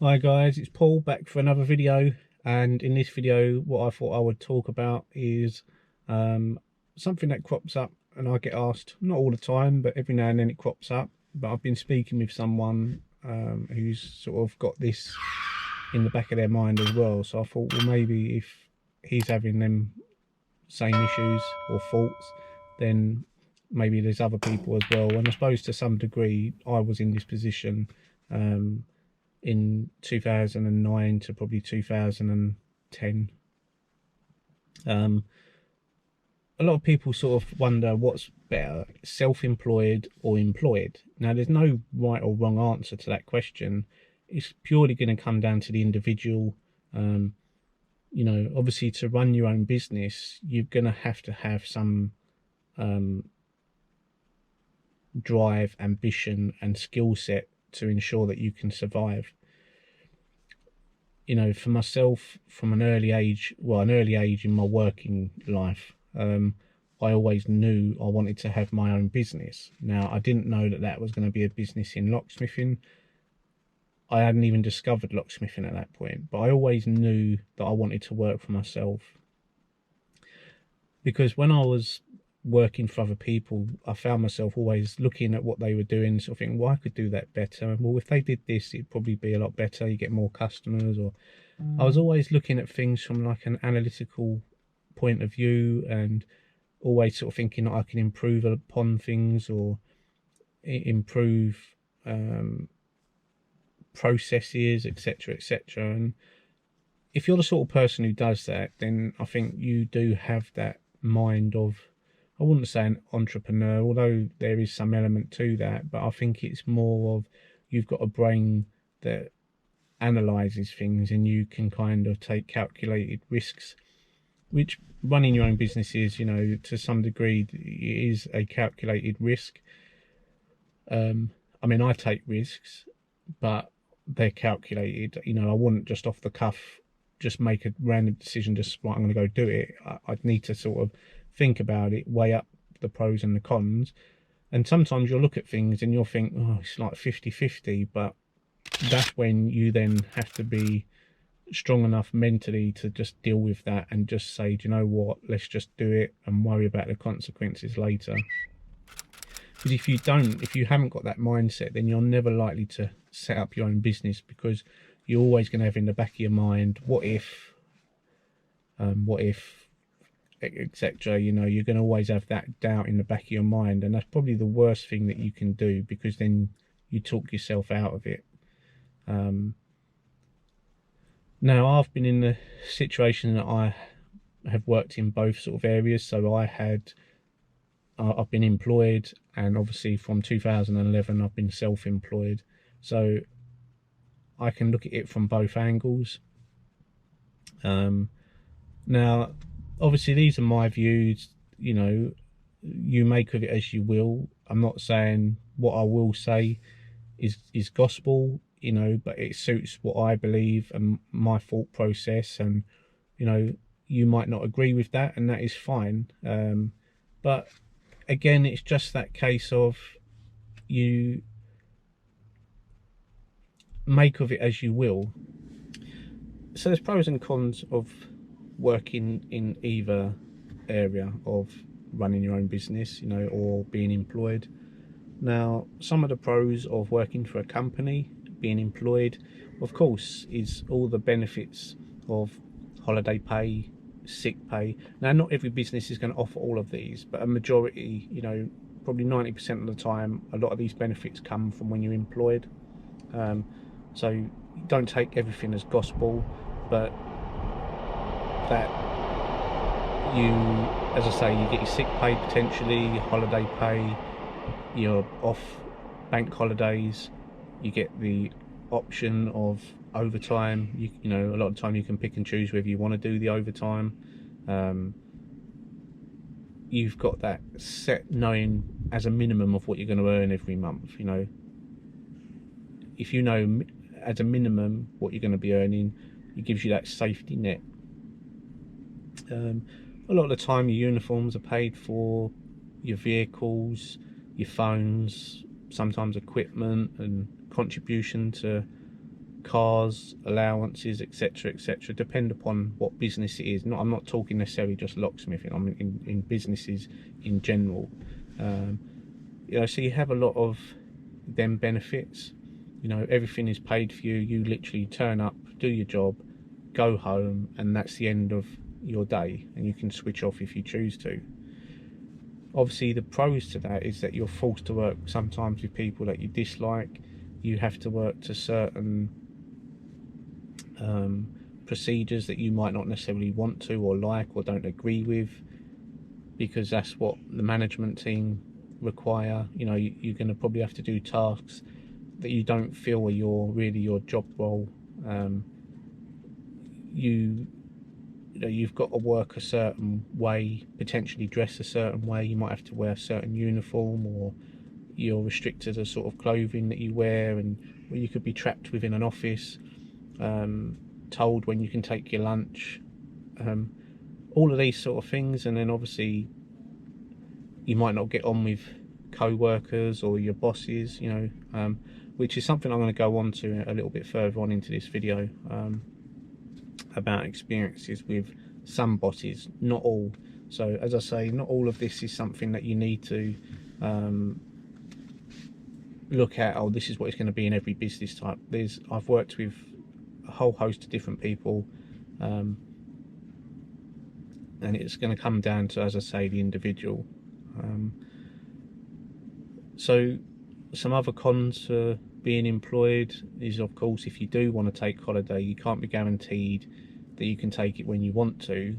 Hi guys, it's Paul back for another video, and in this video what I thought I would talk about is something that crops up and I get asked, not all the time, but every now and then it crops up. But I've been speaking with someone who's sort of got this in the back of their mind as well, so I thought, well, maybe if he's having them same issues or faults, then maybe there's other people as well. And I suppose to some degree I was in this position in 2009 to probably 2010. A lot of people sort of wonder what's better, self-employed or employed. Now, there's no right or wrong answer to that question. It's purely going to come down to the individual. You know, obviously to run your own business, you're going to have some drive, ambition and skill set to ensure that you can survive. You know, for myself, from an early age in my working life, I always knew I wanted to have my own business. Now, I didn't know that that was going to be a business in locksmithing. I hadn't even discovered locksmithing at that point, but I always knew that I wanted to work for myself. Because when I was working for other people, I found myself always looking at what they were doing, sort of thinking, well, I could do that better. Well, if they did this, it'd probably be a lot better. You get more customers. Or I was always looking at things from like an analytical point of view, and always sort of thinking that I can improve upon things or improve processes, etc., etc. And if you're the sort of person who does that, then I think you do have that mind of, I wouldn't say an entrepreneur, although there is some element to that, but I think it's more of, you've got a brain that analyzes things and you can kind of take calculated risks, which running your own business is, you know, to some degree it is a calculated risk. I mean, I take risks, but they're calculated. You know, I wouldn't just off the cuff just make a random decision, just, right, I'm going to go do it. I'd need to sort of think about it, weigh up the pros and the cons. And sometimes you'll look at things and you'll think, oh, it's like 50-50, but that's when you then have to be strong enough mentally to just deal with that and just say, do you know what, let's just do it and worry about the consequences later. Because if you haven't got that mindset, then you're never likely to set up your own business, because you're always going to have in the back of your mind, what if, etc. You know, you're going to always have that doubt in the back of your mind, and that's probably the worst thing that you can do, because then you talk yourself out of it. Now, I've been in the situation that I have worked in both sort of areas. So I've been employed, and obviously from 2011 I've been self-employed, so I can look at it from both angles. Now, obviously these are my views, you know, you make of it as you will. I'm not saying what I will say is gospel, you know, but it suits what I believe and my thought process. And, you know, you might not agree with that, and that is fine. But again, it's just that case of, you make of it as you will. So there's pros and cons of working in either area of running your own business, you know, or being employed. Now, some of the pros of working for a company, being employed, of course, is all the benefits of holiday pay, sick pay. Now, not every business is going to offer all of these, but a majority, you know, probably 90% of the time, a lot of these benefits come from when you're employed. So don't take everything as gospel, but that you, as I say, you get your sick pay potentially, holiday pay, you're off bank holidays, you get the option of overtime. You know, a lot of the time you can pick and choose whether you want to do the overtime. You've got that set knowing as a minimum of what you're going to earn every month. You know, if you know as a minimum what you're going to be earning, it gives you that safety net. A lot of the time your uniforms are paid for, your vehicles, your phones, sometimes equipment, and contribution to cars, allowances, etc., etc., depend upon what business it is. I'm not talking necessarily just locksmithing. I'm in businesses in general. You know, so you have a lot of them benefits. You know, everything is paid for you. You literally turn up, do your job, go home, and that's the end of your day, and you can switch off if you choose to. Obviously, the pros to that is that you're forced to work sometimes with people that you dislike. You have to work to certain procedures that you might not necessarily want to or like or don't agree with, because that's what the management team require. You know, you're going to probably have to do tasks that you don't feel are really your job role. You know, you've got to work a certain way, potentially dress a certain way. You might have to wear a certain uniform, or you're restricted to sort of clothing that you wear, and you could be trapped within an office, told when you can take your lunch, all of these sort of things. And then obviously you might not get on with co-workers or your bosses, you know, which is something I'm going to go on to a little bit further on into this video, about experiences with some bosses, not all. So as I say, not all of this is something that you need to look at, oh, this is what it's going to be in every business type. I've worked with a whole host of different people, and it's going to come down to, as I say, the individual. So some other cons for being employed is, of course, if you do want to take holiday, you can't be guaranteed that you can take it when you want to.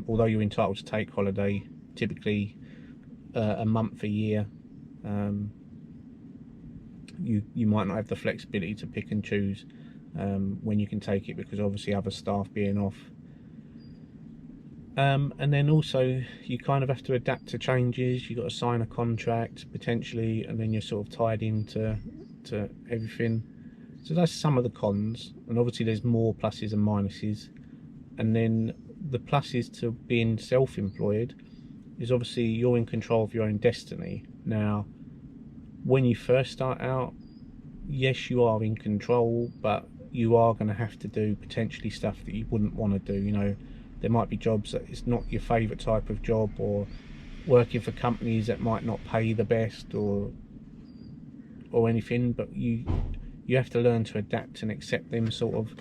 Although you're entitled to take holiday, typically a month a year, you might not have the flexibility to pick and choose when you can take it, because obviously other staff being off. And then also you kind of have to adapt to changes. You've got to sign a contract potentially, and then you're sort of tied into everything. So that's some of the cons, and obviously there's more pluses and minuses. And then the pluses to being self-employed is obviously you're in control of your own destiny. Now, when you first start out, yes, you are in control, but you are going to have to do potentially stuff that you wouldn't want to do. You know, there might be jobs that it's not your favourite type of job, or working for companies that might not pay the best, or anything, but you have to learn to adapt and accept them sort of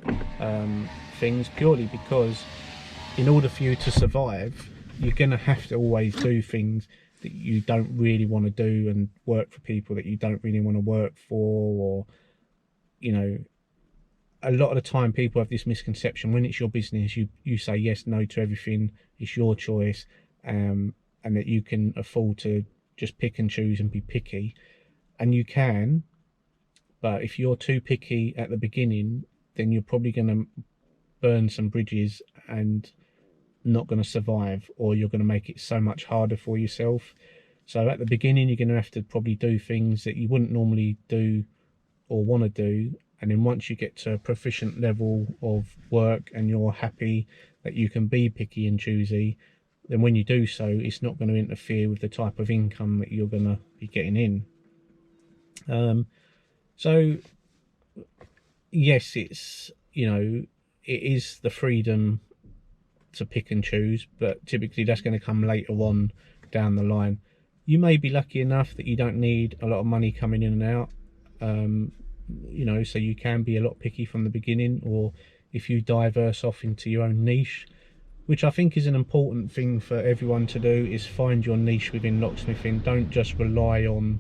things, purely because in order for you to survive, you're going to have to always do things that you don't really want to do, and work for people that you don't really want to work for. Or, you know, a lot of the time people have this misconception: when it's your business, you say yes, no to everything, it's your choice, and that you can afford to just pick and choose and be picky. And you can, but if you're too picky at the beginning, then you're probably going to burn some bridges and not going to survive, or you're going to make it so much harder for yourself. So at the beginning, you're going to have to probably do things that you wouldn't normally do or want to do. And then once you get to a proficient level of work and you're happy that you can be picky and choosy, then when you do so, it's not going to interfere with the type of income that you're going to be getting in. So yes, it's, you know, it is the freedom to pick and choose, but typically that's going to come later on down the line. You may be lucky enough that you don't need a lot of money coming in and out, you know, so you can be a lot picky from the beginning. Or if you diverse off into your own niche, which I think is an important thing for everyone to do, is find your niche within locksmithing. Don't just rely on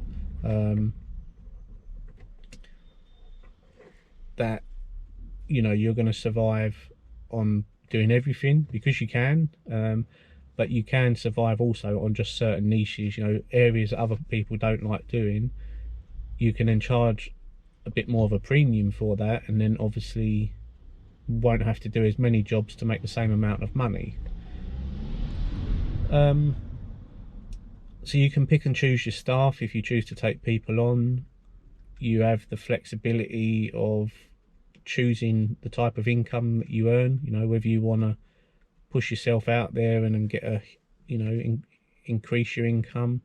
that, you know, you're going to survive on doing everything, because you can, but you can survive also on just certain niches, you know, areas that other people don't like doing. You can then charge a bit more of a premium for that, and then obviously won't have to do as many jobs to make the same amount of money. So you can pick and choose your staff if you choose to take people on. You have the flexibility of choosing the type of income that you earn, you know, whether you want to push yourself out there and get a, you know, increase your income.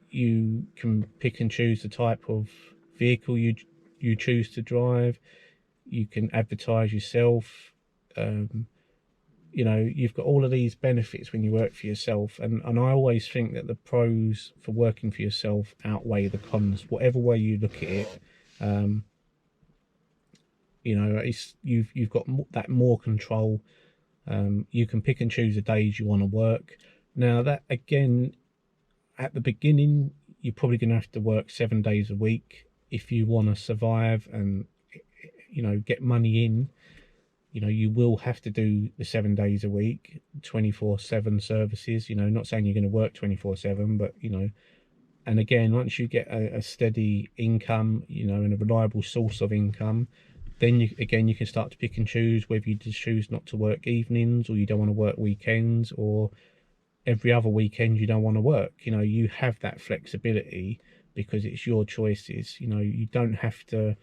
You can pick and choose the type of vehicle you you choose to drive. You can advertise yourself. You know, you've got all of these benefits when you work for yourself, and I always think that the pros for working for yourself outweigh the cons, whatever way you look at it. You know, it's you've got that more control. You can pick and choose the days you want to work. Now, that again, at the beginning, you're probably going to have to work 7 days a week if you want to survive and, you know, get money in. You know, you will have to do the 7 days a week, 24/7 services. You know, not saying you're going to work 24/7, but, you know, and again, once you get a steady income, you know, and a reliable source of income, then you can start to pick and choose whether you just choose not to work evenings, or you don't want to work weekends, or every other weekend you don't want to work. You know, you have that flexibility because it's your choices. You know, you don't have to,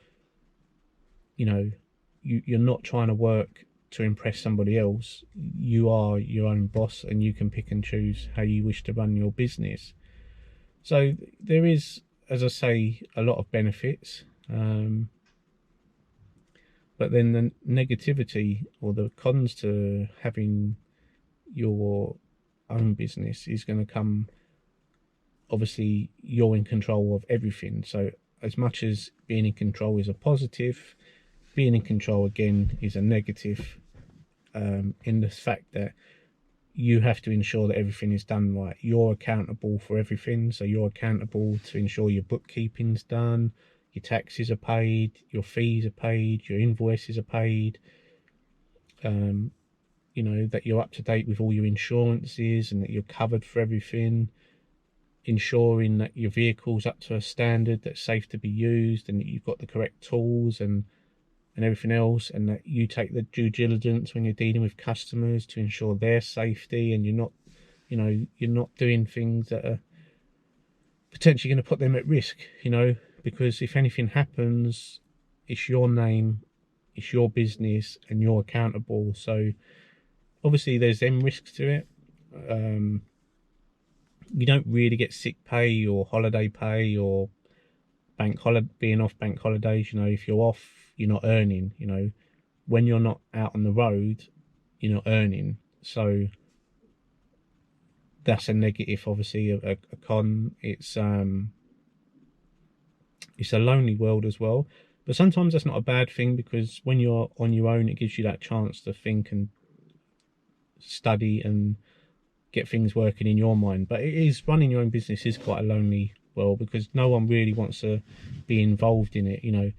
you know, you're not trying to work to impress somebody else. You are your own boss, and you can pick and choose how you wish to run your business. So there is, as I say, a lot of benefits, but then the negativity or the cons to having your own business is going to come. Obviously, you're in control of everything. So as much as being in control is a positive, being in control again is a negative, in the fact that you have to ensure that everything is done right. You're accountable for everything. So you're accountable to ensure your bookkeeping's done, your taxes are paid, your fees are paid, your invoices are paid, you know, that you're up to date with all your insurances and that you're covered for everything, ensuring that your vehicle's up to a standard that's safe to be used, and that you've got the correct tools and everything else, and that you take the due diligence when you're dealing with customers to ensure their safety, and you're not, you know, you're not doing things that are potentially going to put them at risk, you know, because if anything happens, it's your name, it's your business, and you're accountable. So obviously there's them risks to it. You don't really get sick pay or holiday pay or being off bank holidays. You know, if you're off, you're not earning. You know, when you're not out on the road, you're not earning. So that's a negative, obviously. A con. It's a lonely world as well, but sometimes that's not a bad thing, because when you're on your own, it gives you that chance to think and study and get things working in your mind. But it is, running your own business is quite a lonely world, because no one really wants to be involved in it. You know,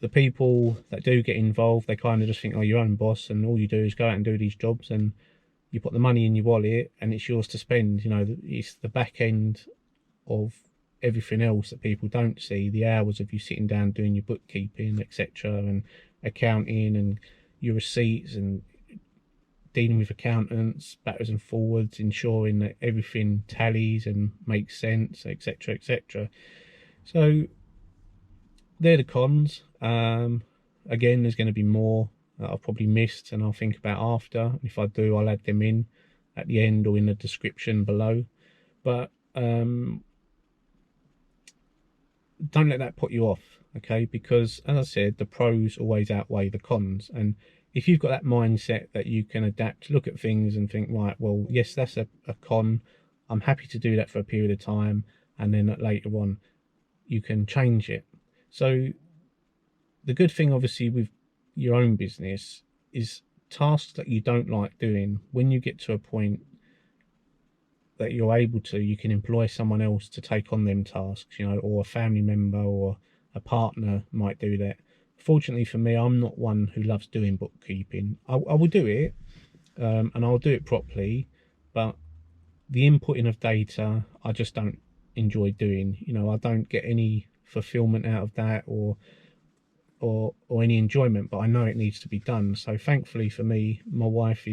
the people that do get involved, they kind of just think, oh, you're your own boss, and all you do is go out and do these jobs, and you put the money in your wallet and it's yours to spend. You know, it's the back end of everything else that people don't see, the hours of you sitting down doing your bookkeeping, etc., and accounting and your receipts, and dealing with accountants backwards and forwards, ensuring that everything tallies and makes sense, etc., etc. So they're the cons. Again, there's going to be more that I've probably missed and I'll think about after. If I do, I'll add them in at the end or in the description below. But don't let that put you off, okay? Because as I said, the pros always outweigh the cons. And if you've got that mindset that you can adapt, look at things and think, right, well, yes, that's a con. I'm happy to do that for a period of time, and then later on you can change it. So the good thing, obviously, with your own business is tasks that you don't like doing, when you get to a point that you're able to, you can employ someone else to take on them tasks, you know, or a family member or a partner might do that. Fortunately for me, I'm not one who loves doing bookkeeping. I will do it, and I'll do it properly, but the inputting of data, I just don't enjoy doing. You know, I don't get any fulfillment out of that, or any enjoyment, but I know it needs to be done. So thankfully for me, my wife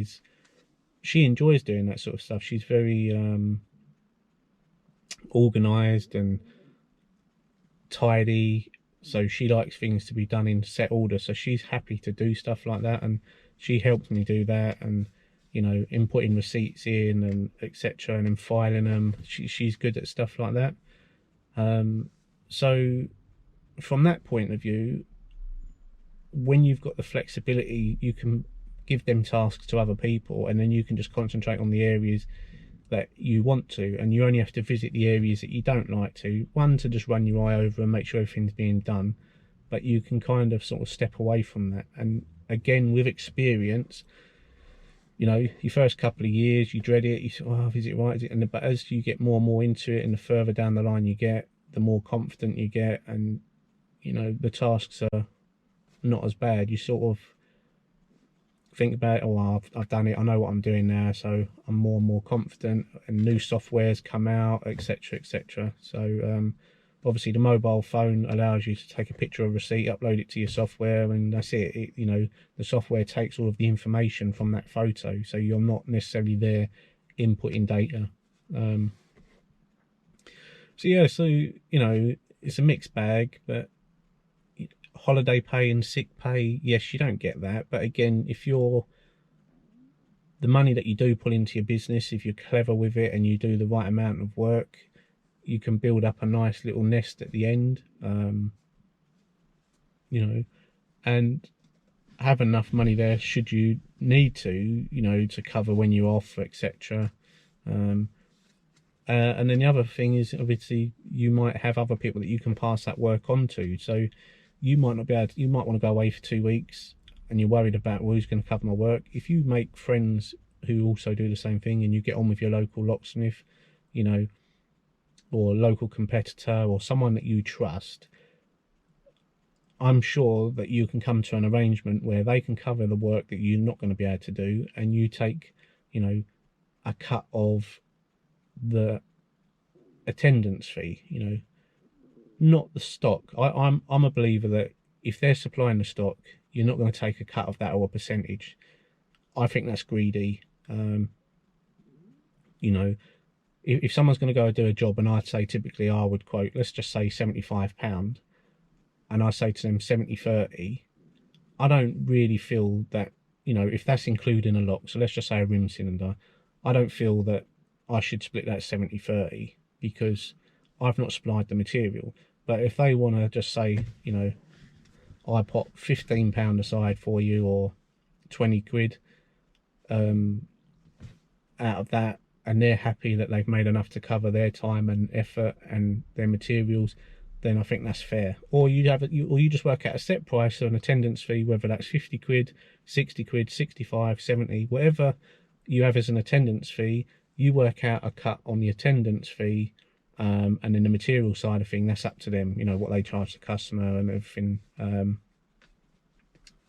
she enjoys doing that sort of stuff. She's very organized and tidy, so she likes things to be done in set order. So she's happy to do stuff like that, and she helps me do that, and, you know, inputting receipts in and etc., and then filing them. She's good at stuff like that. So from that point of view, when you've got the flexibility, you can give them tasks to other people, and then you can just concentrate on the areas that you want to, and you only have to visit the areas that you don't like to. One, to just run your eye over and make sure everything's being done, but you can kind of sort of step away from that. And again, with experience, you know, your first couple of years, you dread it. You say, oh, is it right? Is it? But as you get more and more into it, and the further down the line you get, the more confident you get, and you know, the tasks are not as bad. You sort of think about, oh, I've done it, I know what I'm doing now, so I'm more and more confident, and new softwares come out, etc, etc. So obviously the mobile phone allows you to take a picture of a receipt, upload it to your software, and that's it. You know, the software takes all of the information from that photo, so you're not necessarily there inputting data. So yeah, so you know, it's a mixed bag. But holiday pay and sick pay, yes, you don't get that, but again, if you're, the money that you do pull into your business, if you're clever with it and you do the right amount of work, you can build up a nice little nest at the end, you know, and have enough money there should you need to, you know, to cover when you're off, etc. And then the other thing is, obviously, you might have other people that you can pass that work on to. So you might not be able to, you might want to go away for 2 weeks and you're worried about, well, who's going to cover my work. If you make friends who also do the same thing, and you get on with your local locksmith, you know, or local competitor, or someone that you trust, I'm sure that you can come to an arrangement where they can cover the work that you're not going to be able to do, and you take, you know, a cut of the attendance fee, you know, not the stock. I'm a believer that if they're supplying the stock, you're not going to take a cut of that or a percentage. I think that's greedy. You know, if someone's going to go do a job, and I'd say typically I would quote, let's just say £75, and I say to them 70/30, I don't really feel that, you know, if that's including a lock, so let's just say a rim cylinder, I don't feel that I should split that 70/30, because I've not supplied the material. But if they want to just say, you know, I put £15 aside for you, or 20 quid out of that, and they're happy that they've made enough to cover their time and effort and their materials, then I think that's fair. Or you just work out a set price, so an attendance fee, whether that's 50 quid, 60 quid, 65, 70, whatever you have as an attendance fee, you work out a cut on the attendance fee. And then the material side of thing, that's up to them, you know, what they charge the customer and everything.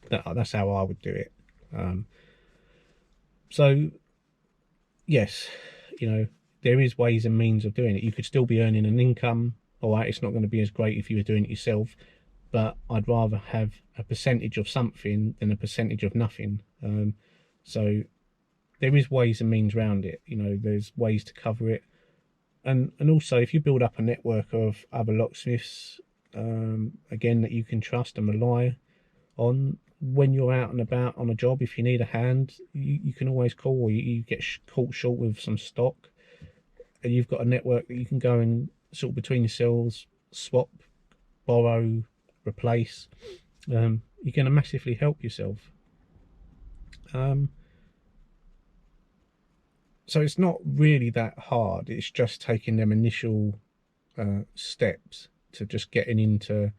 That's how I would do it. So yes, you know, there is ways and means of doing it. You could still be earning an income. All right, it's not going to be as great if you were doing it yourself, but I'd rather have a percentage of something than a percentage of nothing. So there is ways and means around it. You know, there's ways to cover it. And also, if you build up a network of other locksmiths, again, that you can trust and rely on, when you're out and about on a job, if you need a hand, you can always call, or you get caught short with some stock, and you've got a network that you can go and sort of between yourselves, swap, borrow, replace. You're going to massively help yourself. So it's not really that hard. It's just taking them initial steps to just getting into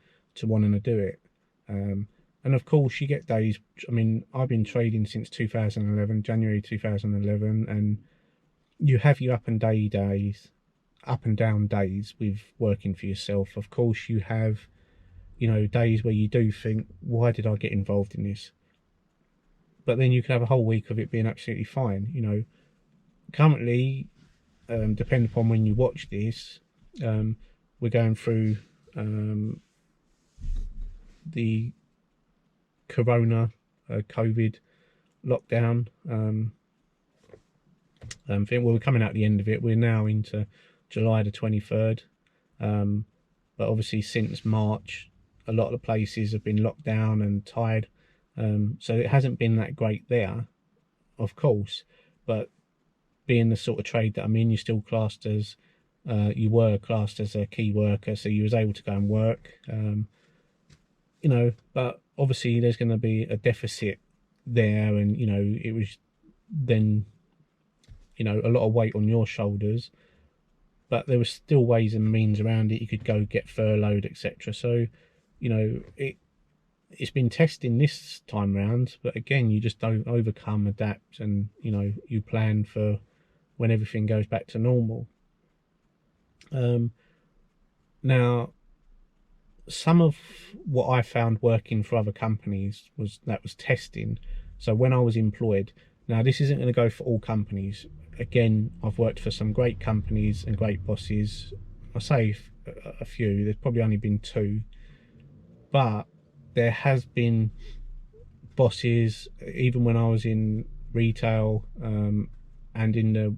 wanting to do it. And of course, you get days. I mean, I've been trading since 2011, January 2011, and you have your up and down days with working for yourself. Of course, you have, you know, days where you do think, why did I get involved in this? But then you can have a whole week of it being absolutely fine. You know, currently, depending upon when you watch this, we're going through the Corona, COVID lockdown thing. Well, we're coming out the end of it. We're now into July the 23rd. But obviously since March, a lot of the places have been locked down and tied. So it hasn't been that great there, of course. But being the sort of trade that I'm in, you're still classed as, you were classed as a key worker. So you was able to go and work. you know, but obviously there's going to be a deficit there, and you know, it was then, you know, a lot of weight on your shoulders, but there was still ways and means around it. You could go get furloughed, etc. So, you know, it's been testing this time round, but again, you just don't overcome, adapt, and you know, you plan for when everything goes back to normal. Now, some of what I found working for other companies was testing. So when I was employed, now this isn't going to go for all companies. Again, I've worked for some great companies and great bosses. I say a few, there's probably only been two, but there has been bosses, even when I was in retail, and in the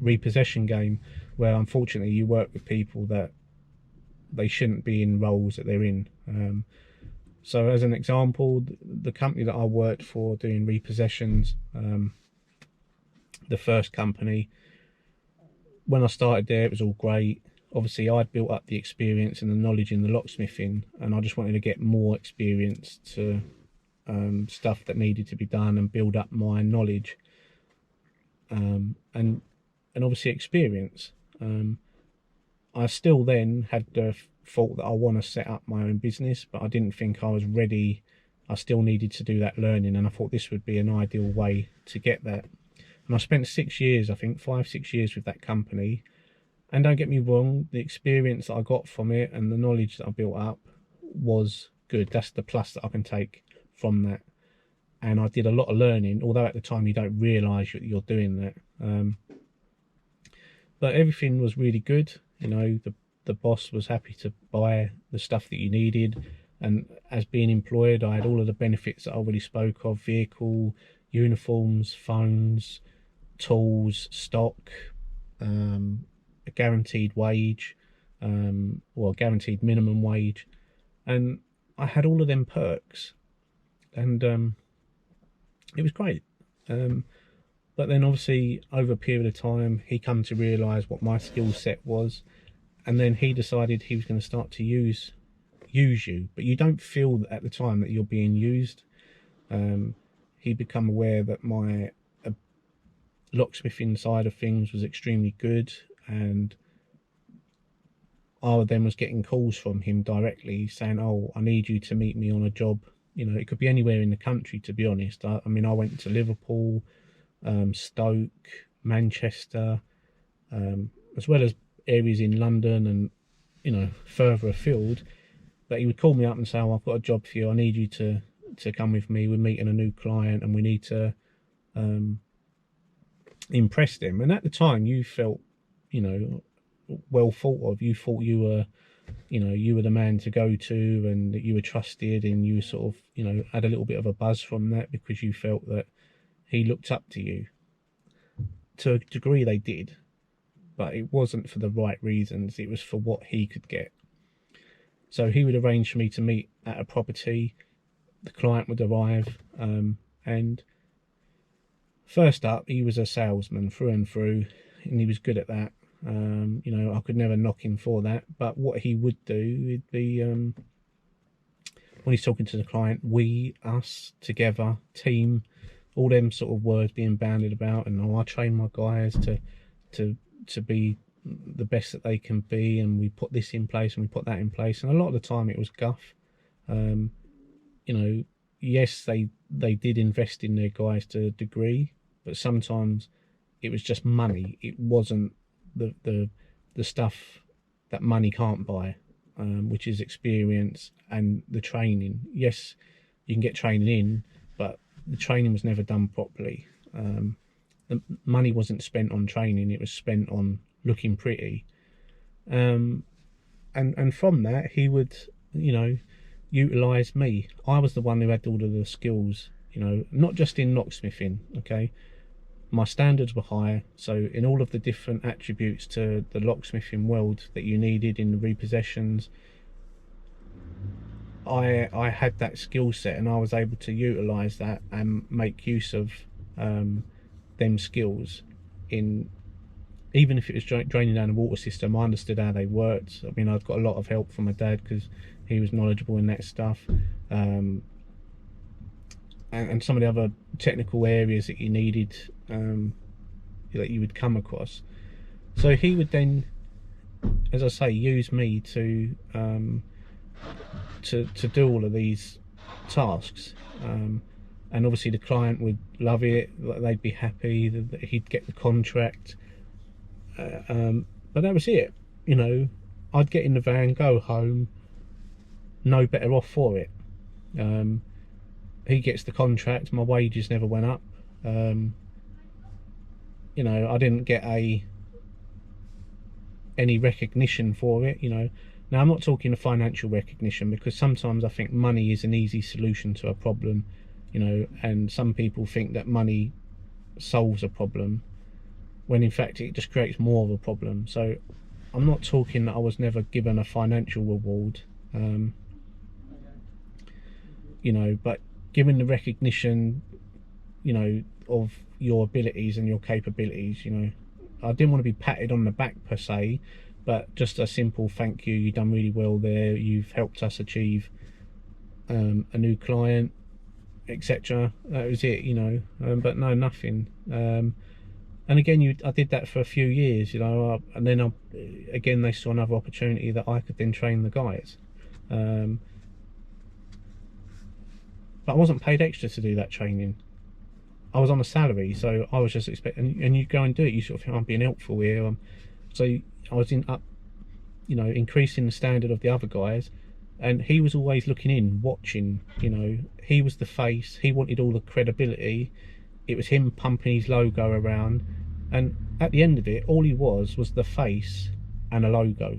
repossession game, where unfortunately you work with people that they shouldn't be in roles that they're in. So as an example, the company that I worked for doing repossessions, the first company, when I started there, it was all great. Obviously I'd built up the experience and the knowledge in the locksmithing, and I just wanted to get more experience to stuff that needed to be done and build up my knowledge, and obviously experience. I still then had the thought that I want to set up my own business, but I didn't think I was ready. I still needed to do that learning, and I thought this would be an ideal way to get that. And I spent 6 years, I think 5-6 years with that company. And don't get me wrong, the experience that I got from it and the knowledge that I built up was good. That's the plus that I can take from that. And I did a lot of learning, although at the time you don't realise you're doing that. But everything was really good. You know, the boss was happy to buy the stuff that you needed. And as being employed, I had all of the benefits that I already spoke of: vehicle, uniforms, phones, tools, stock, a guaranteed wage, or guaranteed minimum wage. And I had all of them perks, and it was great. But then obviously over a period of time, he come to realise what my skill set was, and then he decided he was going to start to use you, but you don't feel at the time that you're being used. He become aware that my locksmithing side of things was extremely good, and I then was getting calls from him directly saying, oh, I need you to meet me on a job. You know, it could be anywhere in the country, to be honest. I mean, I went to Liverpool, Stoke, Manchester, as well as areas in London and, you know, further afield. But he would call me up and say, oh, I've got a job for you. I need you to come with me. We're meeting a new client and we need to impress them. And at the time you felt, you know, well thought of. You thought you were, you know, you were the man to go to, and that you were trusted, and you sort of, you know, had a little bit of a buzz from that because you felt that he looked up to you. To a degree they did, but it wasn't for the right reasons. It was for what he could get. So he would arrange for me to meet at a property. The client would arrive, and first up, he was a salesman through and through, and he was good at that. You know, I could never knock him for that. But what he would do would be, when he's talking to the client, we, us, together, team, all them sort of words being bandied about, and oh, I train my guys to be the best that they can be, and we put this in place and we put that in place. And a lot of the time it was guff. You know, yes, they did invest in their guys to a degree, but sometimes it was just money. It wasn't the stuff that money can't buy, which is experience and the training. Yes, you can get training in, but the training was never done properly. The money wasn't spent on training, it was spent on looking pretty. And from that, he would, you know, utilise me. I was the one who had all of the skills, you know, not just in locksmithing, okay? My standards were high, so in all of the different attributes to the locksmithing world that you needed in the repossessions, I had that skill set, and I was able to utilise that and make use of them skills in even if it was draining down the water system, I understood how they worked. I mean, I've got a lot of help from my dad because he was knowledgeable in that stuff, and some of the other technical areas that you needed, that you would come across. So he would then, as I say, use me to do all of these tasks, and obviously the client would love it, they'd be happy that he'd get the contract, but that was it. You know, I'd get in the van, go home, no better off for it. He gets the contract, my wages never went up. You know, I didn't get any recognition for it, you know. Now, I'm not talking of financial recognition, because sometimes I think money is an easy solution to a problem, you know, and some people think that money solves a problem, when in fact it just creates more of a problem. So I'm not talking that I was never given a financial reward, you know, but given the recognition, you know, of your abilities and your capabilities, you know. I didn't want to be patted on the back per se, but just a simple thank you, you've done really well there, you've helped us achieve a new client, etc. That was it, you know. But no, nothing. And again, I did that for a few years, you know, and then again they saw another opportunity that I could then train the guys. But I wasn't paid extra to do that training. I was on a salary, so I was just expecting, and you go and do it, you sort of think, I'm being helpful here. So I was you know, increasing the standard of the other guys, and he was always looking in, watching, you know. He was the face, he wanted all the credibility, it was him pumping his logo around, and at the end of it, all he was the face and a logo.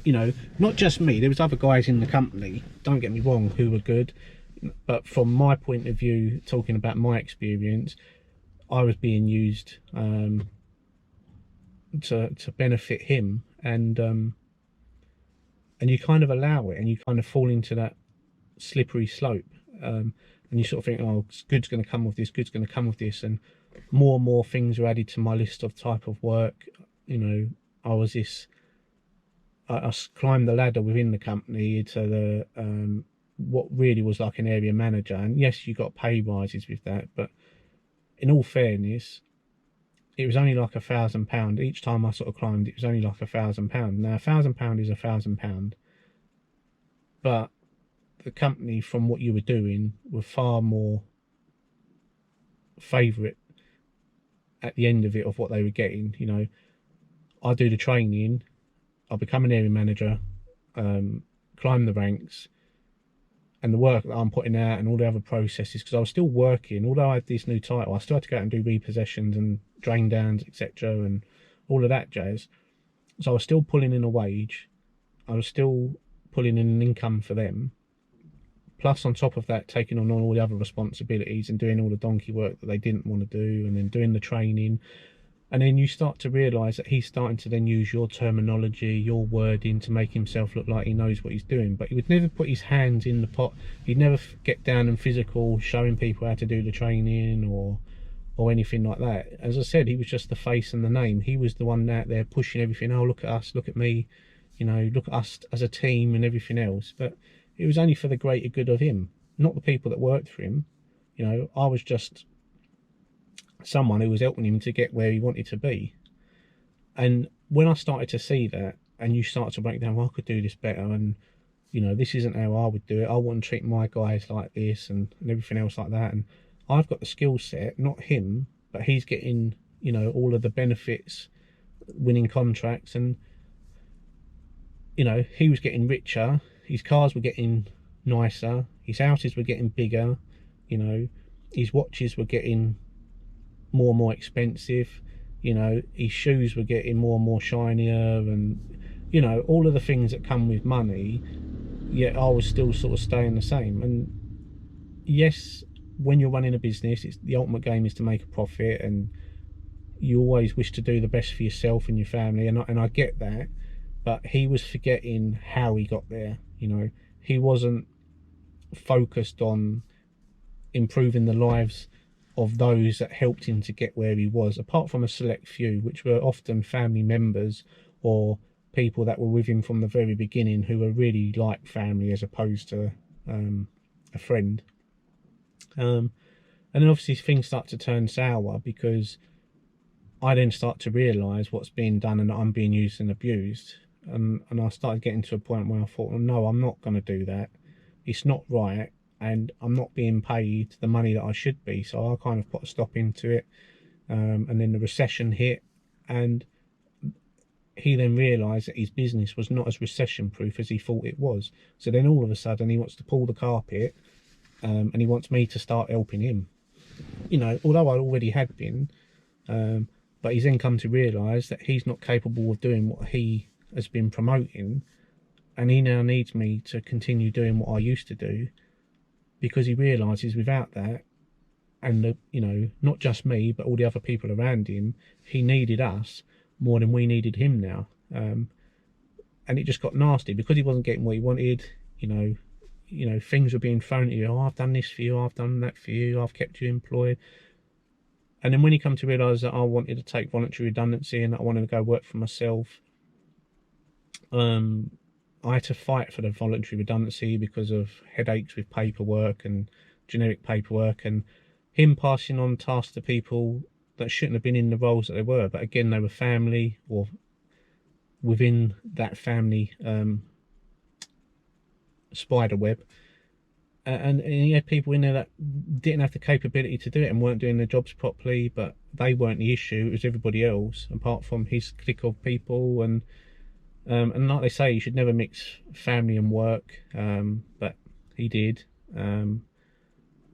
You know, not just me, there was other guys in the company, don't get me wrong, who were good, but from my point of view, talking about my experience, I was being used to benefit him, and you kind of allow it, and you kind of fall into that slippery slope, and you sort of think, oh, good's going to come with this, good's going to come with this, and more things are added to my list of type of work. You know, I climbed the ladder within the company to the what really was like an area manager, and yes, you got pay rises with that, but in all fairness, it was only like £1,000 each time I sort of climbed. It was only like £1,000. Now £1,000 is £1,000, but the company, from what you were doing, were far more favourite at the end of it of what they were getting. You know, I do the training, I'll become an area manager, climb the ranks, and the work that I'm putting out and all the other processes, because I was still working, although I had this new title, I still had to go out and do repossessions and drain downs, etc., and all of that jazz. So I was still pulling in a wage, I was still pulling in an income for them, plus on top of that taking on all the other responsibilities and doing all the donkey work that they didn't want to do, and then doing the training. And then you start to realise that he's starting to then use your terminology, your wording, to make himself look like he knows what he's doing. But he would never put his hands in the pot. He'd never get down and physical, showing people how to do the training or anything like that. As I said, he was just the face and the name. He was the one out there pushing everything. Oh, look at us, look at me, you know, look at us as a team and everything else. But it was only for the greater good of him, not the people that worked for him. You know, I was just someone who was helping him to get where he wanted to be. And when I started to see that, and you start to break down, well, I could do this better, and you know, this isn't how I would do it, I wouldn't treat my guys like this, and everything else like that. And I've got the skill set, not him, but he's getting, you know, all of the benefits, winning contracts, and you know, he was getting richer, his cars were getting nicer, his houses were getting bigger, you know, his watches were getting more and more expensive, you know, his shoes were getting more and more shinier, and you know, all of the things that come with money, yet I was still sort of staying the same. And yes, when you're running a business, it's the ultimate game is to make a profit, and you always wish to do the best for yourself and your family, and I get that, but he was forgetting how he got there. You know, he wasn't focused on improving the lives of those that helped him to get where he was, apart from a select few, which were often family members or people that were with him from the very beginning, who were really like family as opposed to a friend. And then obviously things start to turn sour, because I then start to realise what's being done and that I'm being used and abused. And I started getting to a point where I thought, well, no, I'm not going to do that. It's not right. And I'm not being paid the money that I should be. So I kind of put a stop into it. And then the recession hit, and he then realised that his business was not as recession proof as he thought it was. So then all of a sudden he wants to pull the carpet, and he wants me to start helping him. You know, although I already had been, but he's then come to realise that he's not capable of doing what he has been promoting, and he now needs me to continue doing what I used to do, because he realises without that, and you know, not just me but all the other people around him, he needed us more than we needed him now. And it just got nasty because he wasn't getting what he wanted. You know, things were being thrown at you. Oh, I've done this for you, I've done that for you, I've kept you employed. And then when he come to realise that I wanted to take voluntary redundancy and that I wanted to go work for myself, I had to fight for the voluntary redundancy because of headaches with paperwork and generic paperwork, and him passing on tasks to people that shouldn't have been in the roles that they were. But again, they were family, or within that family spider web. And he had people in there that didn't have the capability to do it and weren't doing their jobs properly, but they weren't the issue. It was everybody else, apart from his clique of people. And like they say, you should never mix family and work, but he did. And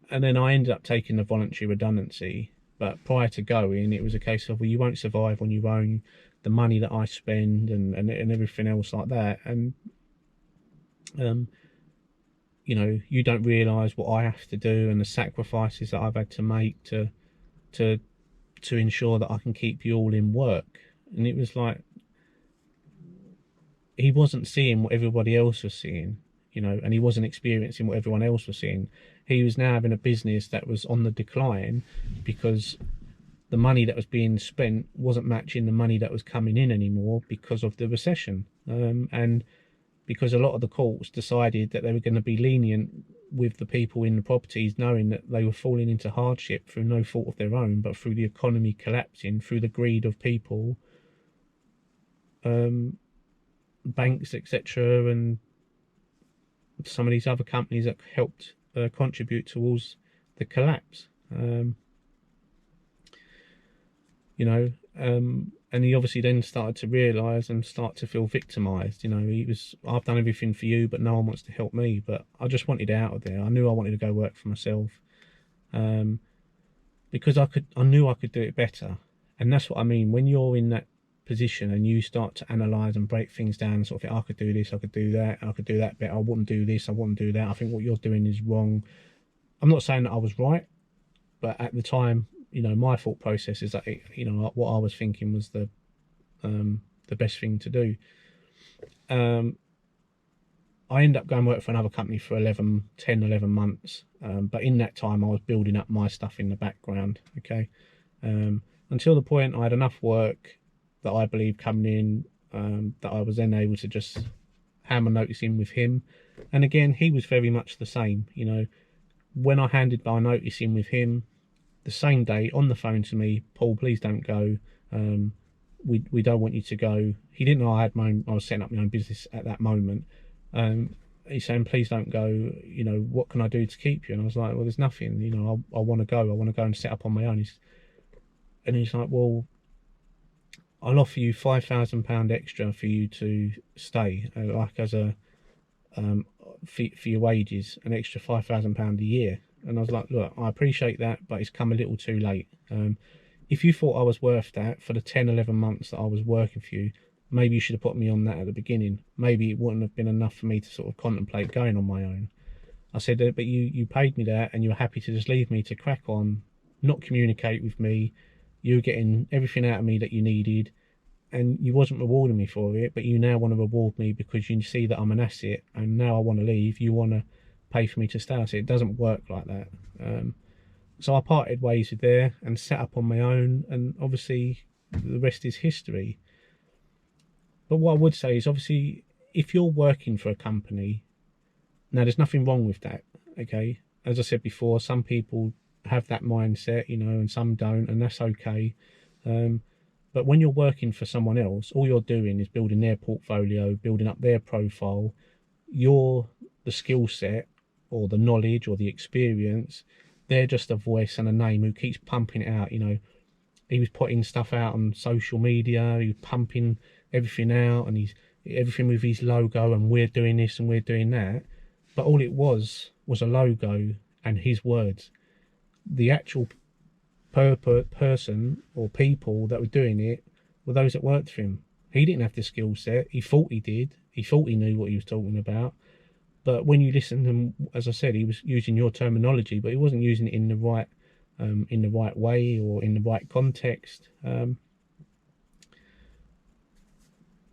then I ended up taking the voluntary redundancy. But prior to going, it was a case of, well, you won't survive on your own, the money that I spend and everything else like that. And you know, you don't realise what I have to do and the sacrifices that I've had to make to ensure that I can keep you all in work. And it was like, he wasn't seeing what everybody else was seeing, you know, and he wasn't experiencing what everyone else was seeing. He was now having a business that was on the decline because the money that was being spent wasn't matching the money that was coming in anymore because of the recession. And because a lot of the courts decided that they were going to be lenient with the people in the properties, knowing that they were falling into hardship through no fault of their own, but through the economy collapsing, through the greed of people, banks, etc., and some of these other companies that helped contribute towards the collapse. You know, and he obviously then started to realise and start to feel victimised. You know, he was, I've done everything for you, but no one wants to help me. But I just wanted out of there. I knew I wanted to go work for myself, because I knew I could do it better. And that's what I mean, when you're in that position and you start to analyse and break things down and sort of think, I could do this, I could do that, I could do that better, I wouldn't do this, I wouldn't do that, I think what you're doing is wrong. I'm not saying that I was right, but at the time, you know, my thought process is that, you know, what I was thinking was the best thing to do. I ended up going work for another company for 11 months, but in that time I was building up my stuff in the background, okay, until the point I had enough work that I believe coming in, that I was then able to just hammer notice in with him. And again, he was very much the same. You know, when I handed my notice in with him, the same day on the phone to me, Paul, please don't go. We don't want you to go. He didn't know I was setting up my own business at that moment. He's saying, please don't go. You know, what can I do to keep you? And I was like, well, there's nothing. You know, I want to go. I want to go and set up on my own. And he's like, well, I'll offer you £5,000 extra for you to stay, like as a for your wages, an extra £5,000 a year. And I was like, look, I appreciate that, but it's come a little too late. If you thought I was worth that for the 10-11 months that I was working for you, maybe you should have put me on that at the beginning. Maybe it wouldn't have been enough for me to sort of contemplate going on my own. I said, but you paid me that and you were happy to just leave me to crack on, not communicate with me. You were getting everything out of me that you needed, and you wasn't rewarding me for it, but you now want to reward me because you see that I'm an asset, and now I want to leave, you want to pay for me to stay. I said, it doesn't work like that. So I parted ways with there and set up on my own, and obviously the rest is history. But what I would say is, obviously, if you're working for a company, now there's nothing wrong with that, okay? As I said before, some people have that mindset, you know, and some don't, and that's okay. But when you're working for someone else, all you're doing is building their portfolio, building up their profile. You're the skill set or the knowledge or the experience. They're just a voice and a name who keeps pumping it out. You know, he was putting stuff out on social media, he was pumping everything out, and he's everything with his logo, and we're doing this and we're doing that. But all it was a logo and his words. The actual person or people that were doing it were those that worked for him. He didn't have the skill set. He thought he did. He thought he knew what he was talking about. But when you listen to him, as I said, he was using your terminology, but he wasn't using it in the right way or in the right context.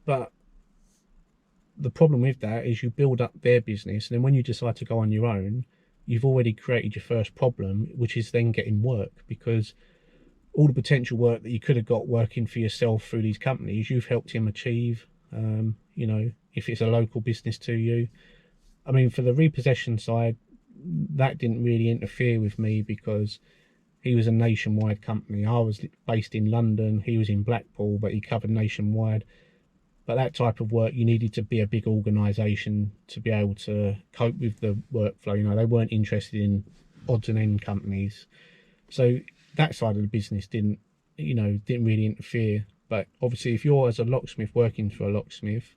But the problem with that is you build up their business, and then when you decide to go on your own, you've already created your first problem, which is then getting work, because all the potential work that you could have got working for yourself through these companies, you've helped him achieve. You know, if it's a local business to you. I mean, for the repossession side, that didn't really interfere with me because he was a nationwide company. I was based in London, he was in Blackpool, but he covered nationwide. But that type of work, you needed to be a big organisation to be able to cope with the workflow. You know, they weren't interested in odds and end companies. So that side of the business didn't really interfere. But obviously, if you're as a locksmith working for a locksmith,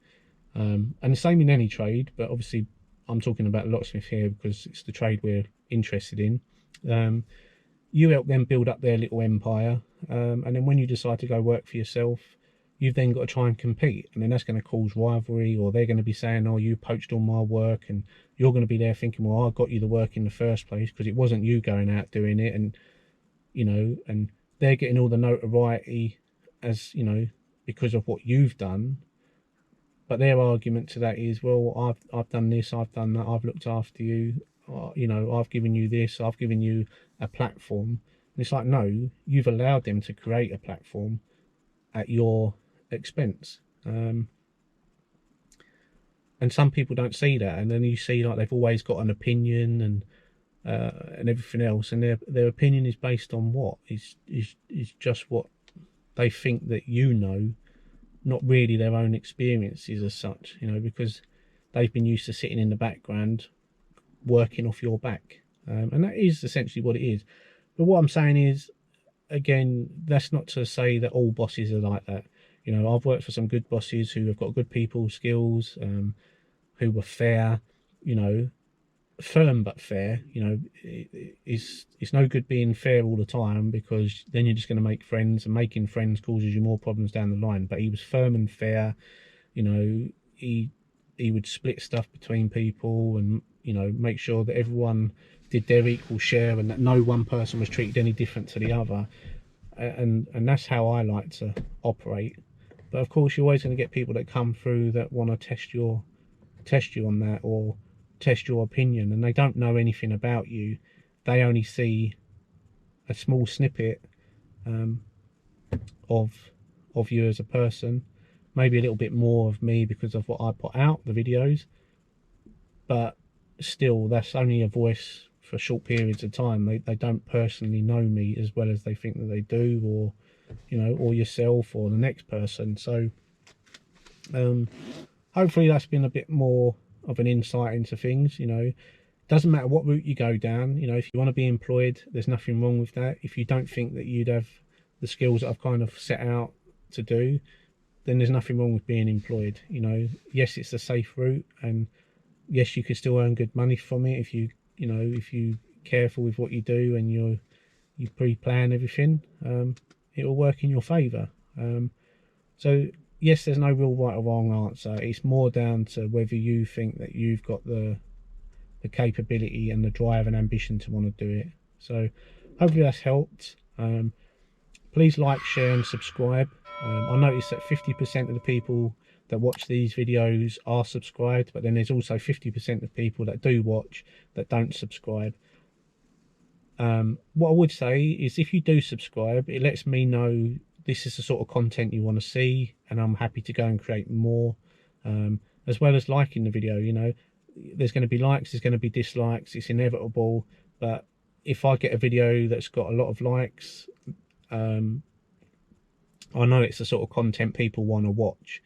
and the same in any trade, but obviously I'm talking about locksmith here because it's the trade we're interested in. You help them build up their little empire, and then when you decide to go work for yourself, you've then got to try and compete, and then that's going to cause rivalry, or they're going to be saying, oh, you poached all my work, and you're going to be there thinking, well, I got you the work in the first place because it wasn't you going out doing it, and you know, and they're getting all the notoriety as, you know, because of what you've done. But their argument to that is, well, I've done this, I've done that, I've looked after you, you know, I've given you this, I've given you a platform. And it's like, no, you've allowed them to create a platform at your expense. And some people don't see that, and then you see like they've always got an opinion and everything else, and their opinion is based on what is just what they think that you know, not really their own experiences as such, you know, because they've been used to sitting in the background working off your back, and that is essentially what it is. But what I'm saying is, again, that's not to say that all bosses are like that. You know, I've worked for some good bosses who have got good people skills, who were fair, you know, firm but fair. You know, it's no good being fair all the time, because then you're just going to make friends, and making friends causes you more problems down the line. But he was firm and fair. You know, he would split stuff between people, and you know, make sure that everyone did their equal share, and that no one person was treated any different to the other. And that's how I like to operate. But of course, you're always going to get people that come through that want to test you on that, or test your opinion, and they don't know anything about you. They only see a small snippet of you as a person, maybe a little bit more of me because of what I put out, the videos, but still, that's only a voice for short periods of time. They don't personally know me as well as they think that they do, or you know, or yourself or the next person. So hopefully that's been a bit more of an insight into things. You know, doesn't matter what route you go down. You know, if you want to be employed, there's nothing wrong with that. If you don't think that you'd have the skills that I've kind of set out to do, then there's nothing wrong with being employed. You know, yes, it's a safe route, and yes, you could still earn good money from it if you careful with what you do and you pre-plan everything. It will work in your favour. So yes, there's no real right or wrong answer. It's more down to whether you think that you've got the capability and the drive and ambition to want to do it. So hopefully that's helped. Please like, share and subscribe. I noticed that 50% of the people that watch these videos are subscribed, but then there's also 50% of people that do watch that don't subscribe. What I would say is if you do subscribe, it lets me know this is the sort of content you want to see, and I'm happy to go and create more, as well as liking the video. You know, there's going to be likes, there's going to be dislikes, it's inevitable, but if I get a video that's got a lot of likes, I know it's the sort of content people want to watch.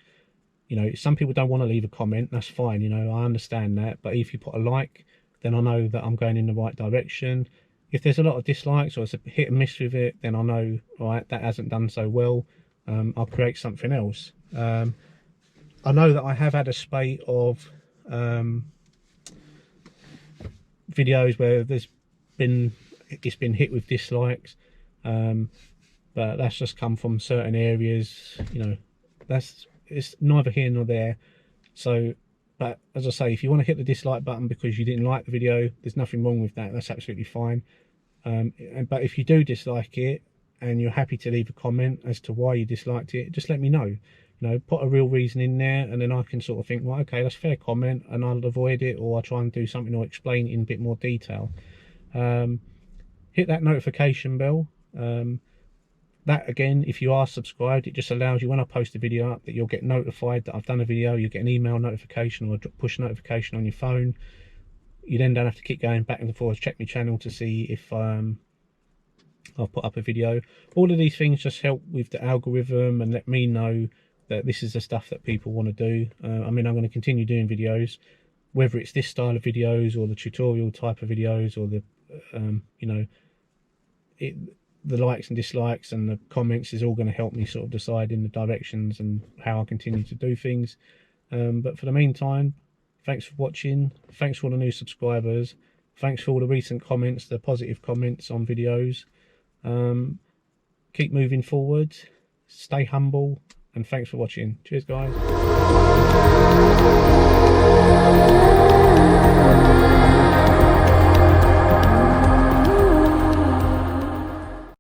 You know, some people don't want to leave a comment, that's fine, you know, I understand that, but if you put a like, then I know that I'm going in the right direction. If there's a lot of dislikes or it's a hit and miss with it, then I know, right, that hasn't done so well. I'll create something else. I know that I have had a spate of videos where it's been hit with dislikes, but that's just come from certain areas. You know, it's neither here nor there. So, but as I say, if you want to hit the dislike button because you didn't like the video, there's nothing wrong with that, that's absolutely fine. But if you do dislike it and you're happy to leave a comment as to why you disliked it, just let me know. You know, put a real reason in there, and then I can sort of think, well, okay, that's a fair comment, and I'll avoid it, or I'll try and do something or explain it in a bit more detail. Hit that notification bell. That again, if you are subscribed, it just allows you, when I post a video up, that you'll get notified that I've done a video. You get an email notification or a push notification on your phone. You then don't have to keep going back and forth, check my channel to see if I've put up a video. All of these things just help with the algorithm and let me know that this is the stuff that people want to do. I mean, I'm going to continue doing videos, whether it's this style of videos or the tutorial type of videos, or the you know, the likes and dislikes and the comments is all going to help me sort of decide in the directions and how I continue to do things. But for the meantime, thanks for watching, thanks for all the new subscribers, thanks for all the recent comments, the positive comments on videos. Keep moving forward, stay humble, and thanks for watching. Cheers guys.